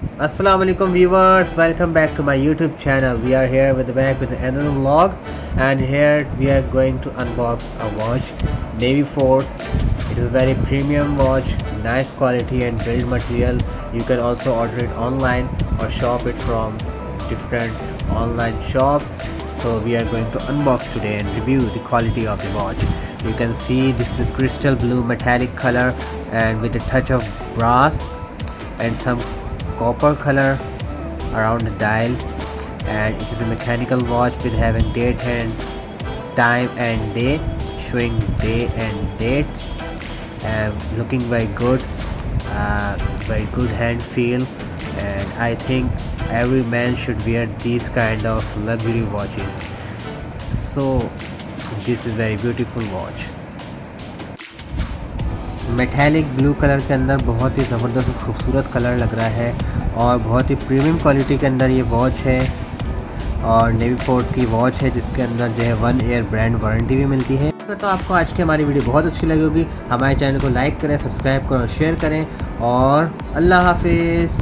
Assalamualaikum viewers, welcome back to my YouTube channel. We are here back with another vlog, and here we are going to unbox a watch, Naviforce. It is a very premium watch, nice quality and build material. You can also order it online or shop it from different online shops. So we are going to unbox today and review the quality of the watch. You can see this is crystal blue metallic color and with a touch of brass and some copper color around the dial, and it is a mechanical watch with having date and time and day, showing day and dates, and looking very good hand feel, and I think every man should wear these kind of luxury watches. So this is very beautiful watch. Metallic blue colour के अंदर बहुत ही ज़बरदस्त खूबसूरत colour लग रहा है और बहुत ही प्रीमियम क्वालिटी के अंदर ये वॉच है, और नेवीफोर्स की वॉच है जिसके अंदर जो है 1 ईयर ब्रांड वारंटी भी मिलती है। तो आपको आज की हमारी वीडियो बहुत अच्छी लगी होगी। हमारे चैनल को लाइक करें, सब्सक्राइब करें और शेयर करें, और अल्लाह हाफिज़।